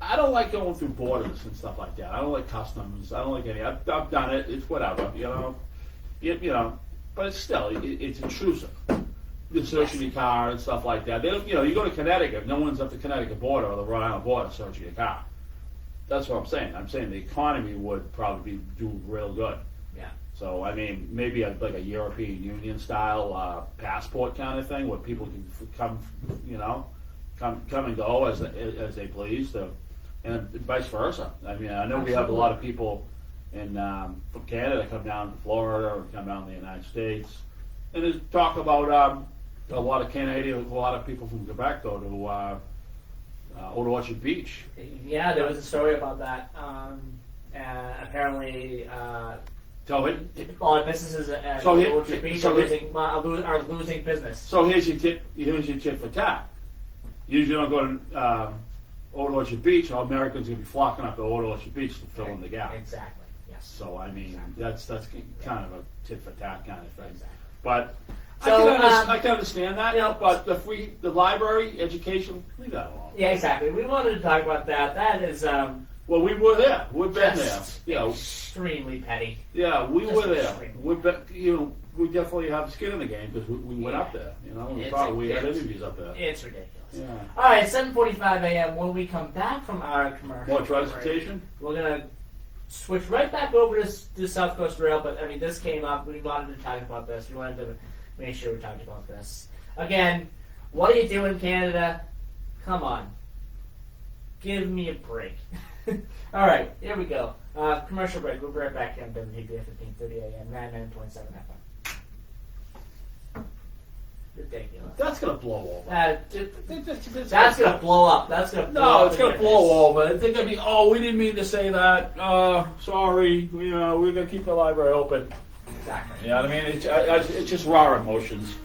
I don't like going through borders and stuff like that. I don't like customs. I don't like any. I've done it. It's whatever, But it's still, it's intrusive. The searching your car and stuff like that. They don't, you go to Connecticut. No one's at the Connecticut border or the Rhode Island border searching your car. That's what I'm saying. I'm saying the economy would probably do real good. Yeah. So I mean, maybe like a European Union style passport kind of thing, where people can come and go as they please, and vice versa. I mean, I know we have a lot of people from Canada come down to Florida or come down to the United States, and there's talk about a lot of Canadians, a lot of people from Quebec go to Old Orchard Beach. Yeah, there was a story about that. Apparently, So a lot of businesses at So here- Orchard Beach so are losing business. So here's your tip for tat. Usually don't go to Old Orchard Beach. All Americans are going to be flocking up to Old Orchard Beach to fill in the gap. Exactly. Yes. So I mean, that's kind of a tit for tat kind of thing. Exactly. But So, I can understand that. But the library education, leave that alone. Yeah, exactly. We wanted to talk about that. That is Well, we were there. We've been there. just You know, extremely petty. yeah, we Just were there. extreme. We've been, we definitely have skin in the game because we went up there. We had interviews up there. It's ridiculous. Yeah. All right, 7:45 a.m. When we come back from our commercial, More transportation. we're gonna switch right back over to South Coast Rail. But I mean, this came up. We wanted to talk about this. We wanted to make sure we talked about this. Again, what are you doing, Canada? Come on, give me a break. All right, here we go. Commercial break. We'll be right back here on WTBF 1530 AM 99.7 FM. Ridiculous. That's gonna blow over. That's gonna blow up. That's gonna blow No, up it's in gonna your blow face. over. They're gonna be, we didn't mean to say that. Sorry. We're gonna keep the library open. Exactly. You know what I mean? It's just raw emotions.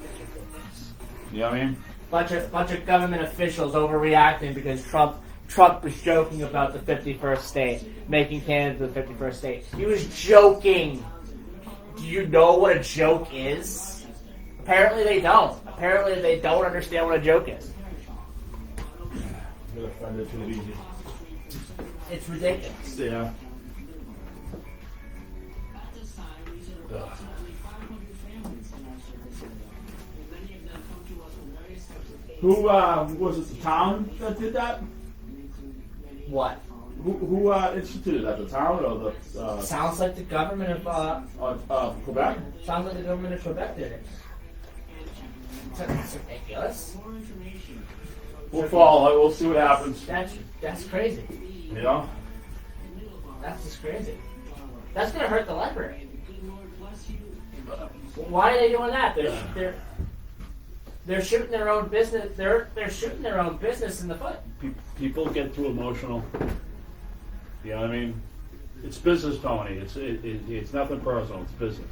You know what I mean? Bunch of government officials overreacting because Trump was joking about the 51st state, making Canada the 51st state. He was joking. Do you know what a joke is? Apparently they don't. Apparently they don't understand what a joke is. I'm gonna find it too easy. It's ridiculous. Yeah. At this time, we serve approximately 500 families in our service area. Many of them come to us from various types of aid. Who was it? The town that did that? What? Who instituted that? The town or the Sounds like the government of Quebec? sounds like the government of Quebec did it. That's ridiculous. More information. We'll follow. We'll see what happens. That's crazy. You know? That's just crazy. That's gonna hurt the library. Good Lord bless you. Why are they doing that? They're shooting their own business. They're shooting their own business in the foot. People get too emotional. You know what I mean? It's business, Tony. It's nothing personal. It's business.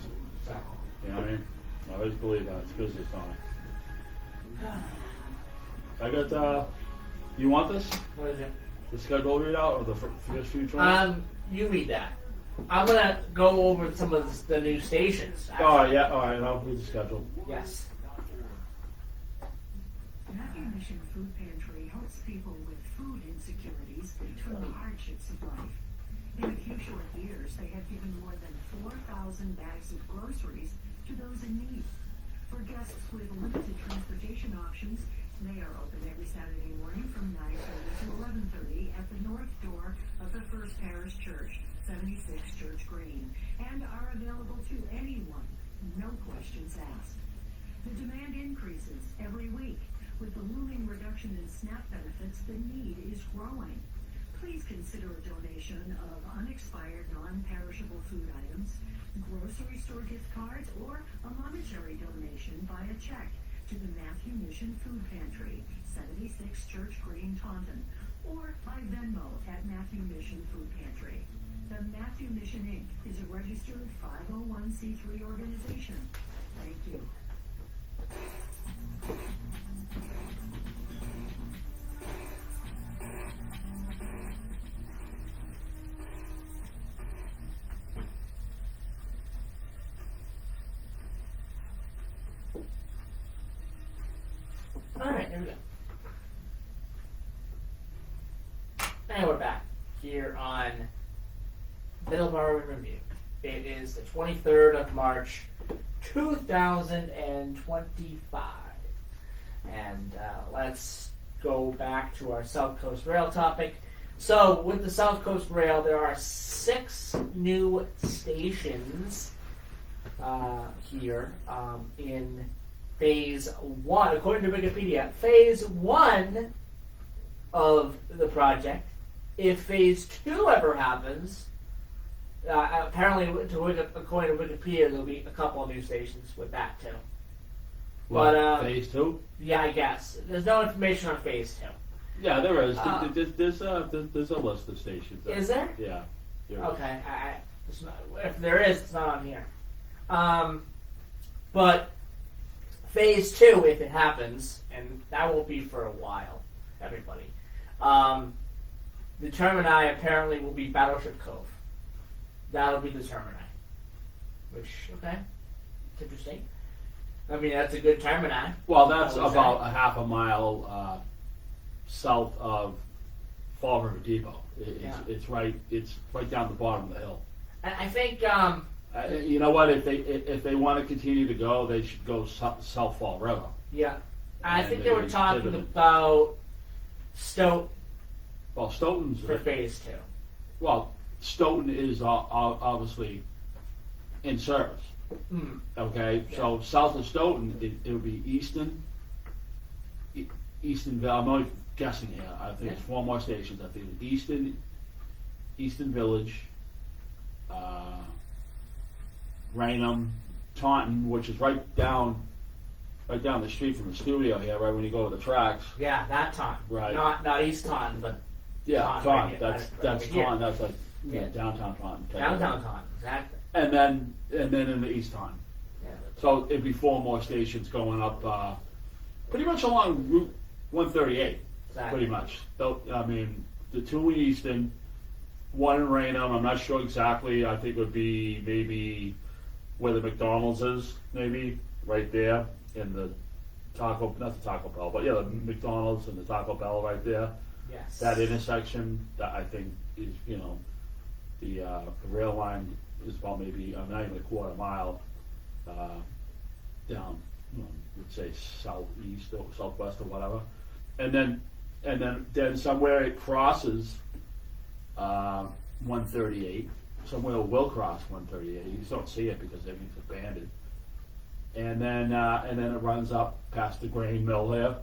You know what I mean? I always believe that. It's business, Tony. I got, you want this? What is it? The schedule readout or the first few joints? You read that. I'm gonna go over some of the new stations. actually. Oh, yeah. All right. I'll read the schedule. Yes. Matthew Mission Food Pantry helps people with food insecurities through the hardships of life. In a few short years, they have given more than 4,000 bags of groceries to those in need. For guests with limited transportation options, they are open every Saturday morning from 9:30 to 11:30 at the north door of the First Parish Church, 76 Church Green, and are available to anyone, no questions asked. The demand increases every week. With the looming reduction in SNAP benefits, the need is growing. Please consider a donation of unexpired, non-perishable food items, grocery store gift cards, or a monetary donation via check to the Matthew Mission Food Pantry, 76 Church Green, Taunton, or by Venmo at Matthew Mission Food Pantry. The Matthew Mission Inc. is a registered 501c3 organization. Thank you. Alright, here we go. And we're back here on Middleboro in Review. It is the 23rd of March, 2025. And let's go back to our South Coast Rail topic. So, with the South Coast Rail, there are 6 new stations here in Phase 1, according to Wikipedia. Phase 1 of the project. If Phase 2 ever happens, apparently, according to Wikipedia, there'll be a couple of new stations with that too. What, But phase 2? yeah, I guess there's no information on Phase 2. Yeah, there is. There's a list of stations. Is there? Yeah. There is. Okay, it's not, if there is, it's not on here. But Phase 2, if it happens, and that won't be for a while, everybody. The termini apparently will be Battleship Cove. That'll be the termini. Which, okay, it's interesting. I mean, that's a good termini. Well, that's I would about say. a half a mile south of Fall River Depot. It's right down the bottom of the hill. And I think, You know what? If they want to continue to go, they should go South Fall River. yeah, I And think they were maybe talking pivot. about Stoughton Well, Stoughton's for Phase 2. well, Stoughton is obviously in service. Mm. Okay, so south of Stoughton, it would be Eastonville. I'm only guessing here. I think it's 4 more stations. I think Easton Village, Raynham, Taunton, which is right down the street from the studio here, right when you go to the tracks. Yeah, that Taunton. Right. Not East Taunton, but Yeah, Taunton, Taunton. right That's here, that's right here. Taunton. That's like Yeah. downtown Taunton. downtown Taunton. Exactly. And then in the East Taunton. Yeah. So it'd be 4 more stations going up, pretty much along Route 138. Exactly. Pretty much. I mean, the 2 in Easton, 1 in Raynham. I'm not sure exactly. I think it would be maybe where the McDonald's is, maybe right there in the not the Taco Bell, but yeah, the McDonald's and the Taco Bell right there. Yes. That intersection, that I think is, the rail line is about maybe not even a quarter mile down, we'd say southeast or southwest or whatever, and then somewhere it crosses 138. Somewhere it will cross 138. You just don't see it because everything's abandoned. And then it runs up past the grain mill here,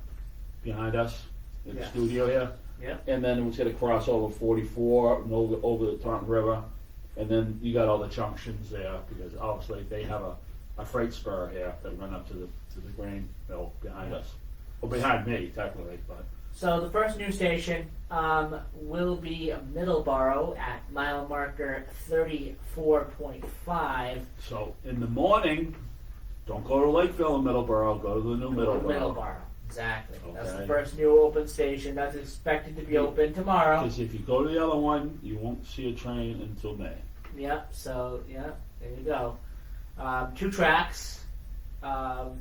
behind us, in the Yes. studio here. Yeah. And then it's gonna cross over 44 and over the Taunton River, and then you got all the junctions there because obviously they have a freight spur here that run up to the grain mill behind us, or behind me technically, but. So the first new station will be Middleboro at mile marker 34.5. So in the morning, don't go to Lakeville in Middleboro. Go to the new Middleboro. Middleboro, exactly. That's the Okay. first new open station. That's expected to be open tomorrow. Because if you go to the other one, you won't see a train until May. Yep. So there you go. 2 tracks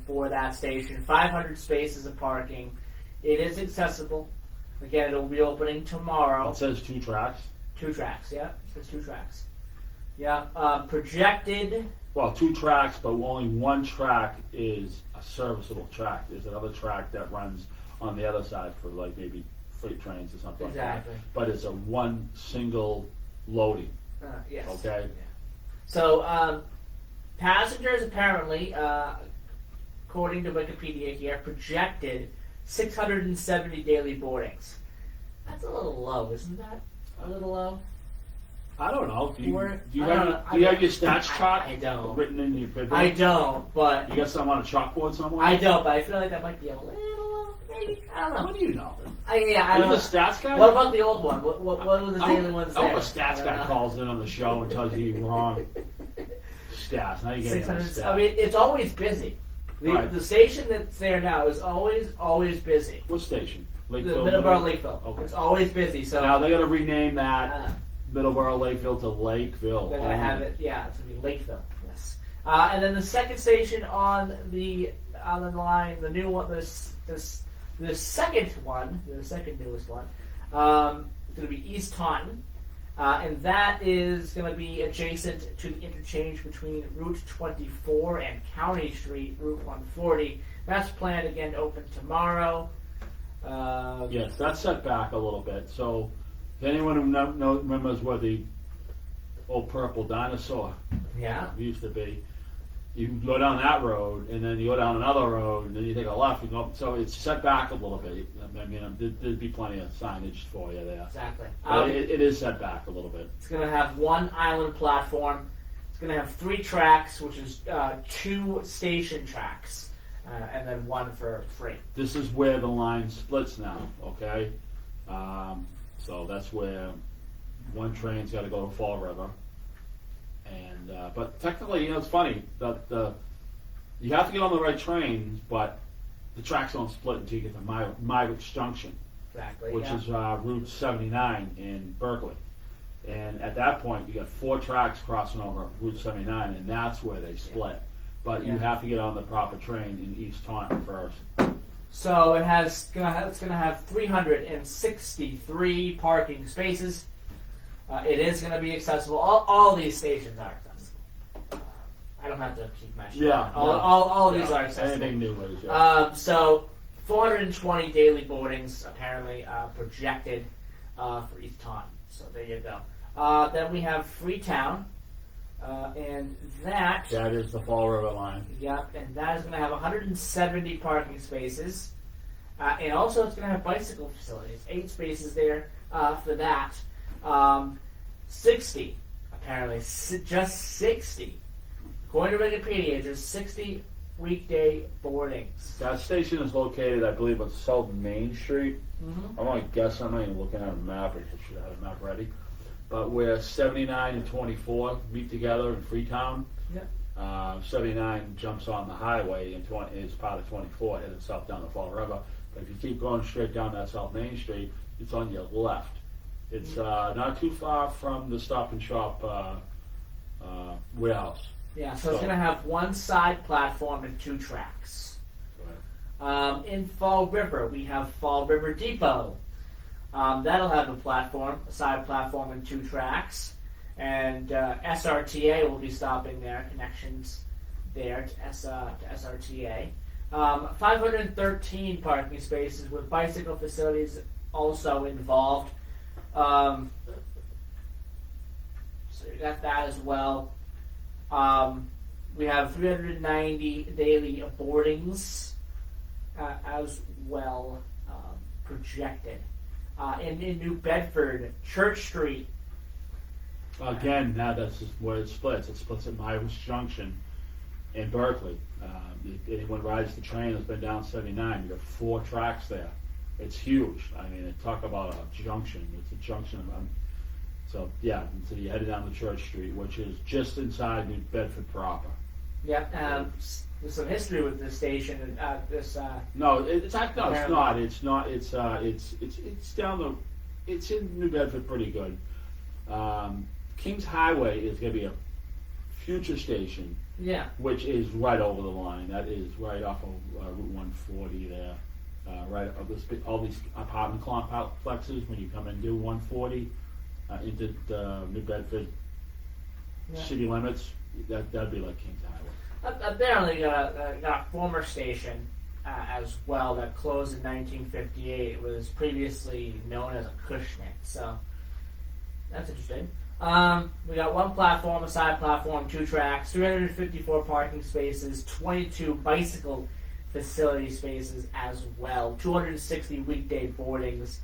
for that station. 500 spaces of parking. It is accessible. Again, it will be opening tomorrow. It says 2 tracks. 2 tracks. Yeah, it says 2 tracks. Yeah. Projected. Well, 2 tracks, but only 1 track is a serviceable track. There's another track that runs on the other side for like maybe freight trains or something Exactly. like that. But it's a 1 single loading. Yes. Okay. So, passengers apparently, according to Wikipedia here, projected 670 daily boardings. That's a little low, isn't that? A little low? I don't know. Do you, Or- do you I don't have, know. do you I have mean, your stats chart I don't. written in your paper? I don't, but You got something on a chalkboard somewhere? I don't. But I feel like that might be a little, maybe. I don't know. What do you know? I Are you don't the know. stats guy? What about the old one? What were the I daily hope- ones I there? hope a stats I guy don't know. calls in on the show and tells you you're wrong. Stats. Now you're getting on 600. stats. I mean, it's always busy. Right. The station that's there now is always busy. What station? The Lakeville? Middleboro Lakeville. Okay. It's always busy. So Now they're going to rename that uh, Middleboro Lakeville to Lakeville. they're gonna have it. Yeah, it's gonna be Lakeville. Yes. And then the second station on the line, the new one, the second one, the second newest one, is going to be East Taunton. And that is going to be adjacent to the interchange between Route 24 and County Street, Route 140. That's planned again to open tomorrow. Yes, that's set back a little bit. So, if anyone who remembers where the old purple dinosaur Yeah. used to be, you can go down that road, and then you go down another road, and then you take a left. And go, so it's set back a little bit. I mean, there'd be plenty of signage for you there. Exactly. But it is set back a little bit. It's going to have one island platform. It's going to have 3 tracks, which is 2 station tracks, and then 1 for free. This is where the line splits now, okay? So that's where one train's got to go to Fall River. And but technically, it's funny that you have to get on the right trains, but the tracks don't split until you get to Myrich Junction, Exactly. which yeah. is Route 79 in Berkeley. And at that point, you got 4 tracks crossing over Route 79, and that's where they split. But you Yeah. have to get on the proper train in East Taunton first. So it's going to have 363 parking spaces. It is going to be accessible. All these stations are accessible. I don't have to keep mentioning. Yeah, All of these yeah. are accessible. Anything new is, yeah. So 420 daily boardings apparently projected for East Taunton. So there you go. Then we have Freetown, and that. That is the Fall River line. Yep, and that is going to have 170 parking spaces. And also it's going to have bicycle facilities. 8 spaces there for that. 60, apparently. Just 60. According to Wikipedia, just 60 weekday boardings. That station is located, I believe, on South Main Street. Mm-hmm. I'm going to guess, I'm not even looking at a map, I should have a map ready. But where 79 and 24 meet together in Freetown, Yep. 79 jumps on the highway and 20 is part of 24 headed south down the Fall River. But if you keep going straight down that South Main Street, it's on your left. It's not too far from the Stop and Shop warehouse. Yeah, so it's So- going to have 1 side platform and 2 tracks. In Fall River, we have Fall River Depot. That'll have a side platform and 2 tracks. And SRTA will be stopping there, connections there to SRTA. 513 parking spaces with bicycle facilities also involved. So you got that as well. We have 390 daily boardings as well projected. In New Bedford, Church Street. Again, now that's just where it splits. It splits at Myrich Junction in Berkeley. If anyone rides the train that's been down 79, you got 4 tracks there. It's huge. I mean, talk about a junction. It's a junction. So yeah, so you're headed down to Church Street, which is just inside New Bedford proper. Yep. There's some history with this station. No, it's not. No, it's Apparently. not. It's not. It's down the. It's in New Bedford pretty good. Kings Highway is going to be a future station, Yeah. which is right over the line. That is right off of Route 140 there. Right of all these apartment complexes when you come and do 140 into the New Bedford Yeah. city limits. That'd be like Kings Highway. Apparently, got a former station as well that closed in 1958. It was previously known as a Cushnick, so that's interesting. We got 1 platform, a side platform, 2 tracks, 354 parking spaces, 22 bicycle facility spaces as well, 260 weekday boardings.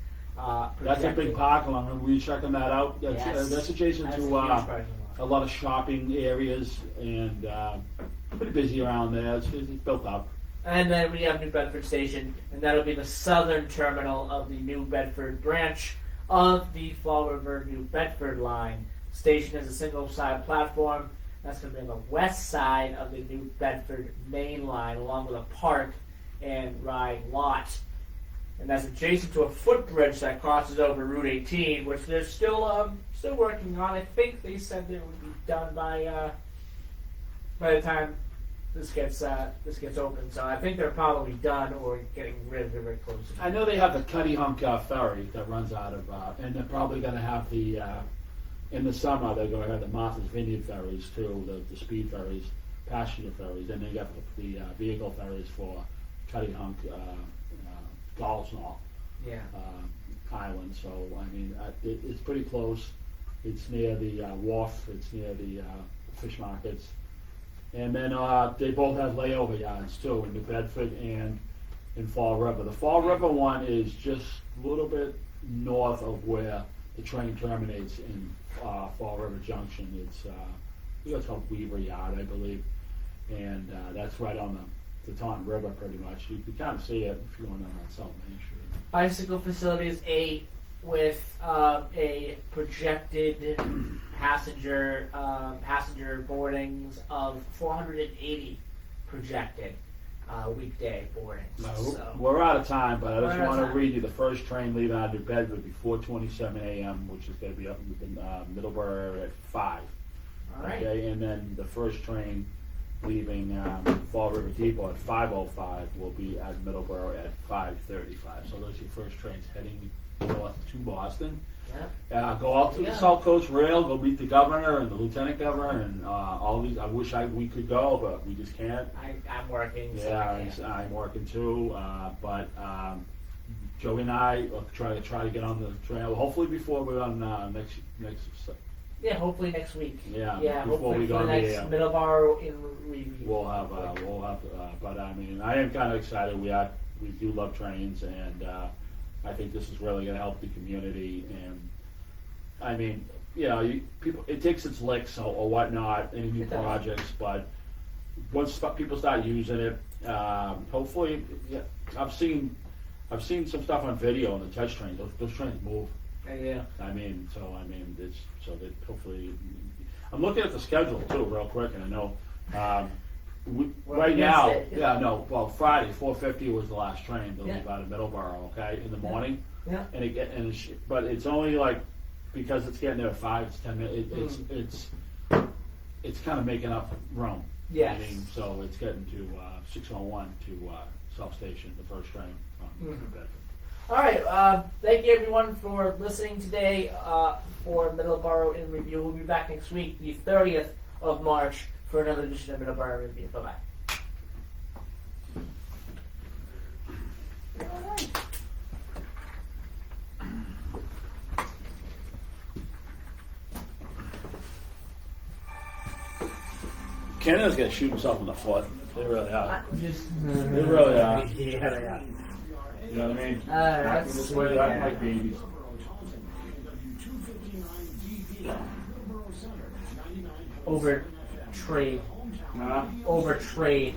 That's a big projected. parking lot. Remember we checking that out? Yes. That's adjacent That's a to huge parking lot. a lot of shopping areas and pretty busy around there. It's built up. And then we have New Bedford Station, and that'll be the southern terminal of the New Bedford branch of the Fall River New Bedford line. Station has a single-side platform. That's going to be on the west side of the New Bedford main line, along with a park and ride lot. And that's adjacent to a footbridge that crosses over Route 18, which they're still working on. I think they said they would be done by the time this gets open. So I think they're probably done or getting rid of it very close. I know they have the Cuddy Hunk ferry that runs out of, and they're probably going to have the, in the summer, they're going to have the Martha's Vineyard ferries too, the speed ferries, passenger ferries, and they got the vehicle ferries for Cuddy Hunk, Galsnall Yeah. Island. So, I mean, it's pretty close. It's near the wharf, it's near the fish markets. And then they both have layover yards too, in New Bedford and in Fall River. The Fall River one is just a little bit north of where the train terminates in Fall River Junction. It's called Weaver Yard, I believe, and that's right on the Taunton River pretty much. You can kind of see it if you're going on South Main Street. Bicycle facilities 8 with a projected passenger boardings of 480 projected weekday boardings. So. We're out of time, but I just We're out of want to time. read you the first train leaving out of New Bedford before 4:27 a.m., which is going to be up in Middleboro at 5. All right. Okay, and then the first train leaving Fall River Depot at 5:05 will be at Middleboro at 5:35. So those are your first trains heading north to Boston. Yeah. Go out to the Yeah. South Coast Rail, go meet the governor and the lieutenant governor and all these. I wish we could go, but we just can't. I'm working. So Yeah, I can't. I'm working too, but Joey and I will try to get on the trail. Hopefully before we're on next. Yeah, hopefully next week. Yeah, Yeah, before hopefully we go for the on next the Middleboro in review. we'll have. But I mean, I am kind of excited. We do love trains, and I think this is really going to help the community. And I mean, people, it takes its licks or whatnot, any new It does. projects, but once people start using it, hopefully, I've seen some stuff on video on the touch trains. Those trains move. Yeah. I mean, it's so that hopefully, I'm looking at the schedule too, real quick, and I know We're right against now, it. well, Friday 4:50 was the last train to Yeah. leave out of Middleboro, okay, in the morning, Yeah. but it's only like because it's getting there at 5, it's 10 minutes. It's kind of making up room. Yes. Meaning, so it's getting to 6:01 to South Station, the first train from New Bedford. All right. Thank you everyone for listening today for Middleboro in Review. We'll be back next week, the 30th of March, for another edition of Middleboro in Review. Bye bye. Canada's gonna shoot himself in the foot. They really are. They They really are. Yeah, they are. You know what I mean? That's- Acting this way, they're acting like babies. Over trade. Nah, Over trade.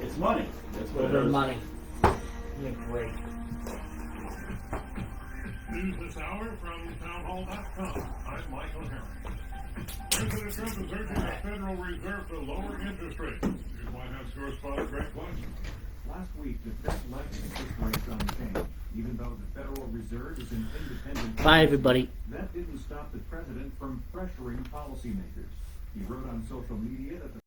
it's money. That's what it Over is. money. Yeah, great. News this hour from townhall.com. I'm Michael Herring. President Trump is urging the Federal Reserve to lower interest rates. Here's White House correspondent Greg Blunt. Last week, the Fed left interest rates unchanged, even though the Federal Reserve is an independent. Bye, everybody. That didn't stop the president from pressuring policymakers. He wrote on social media that the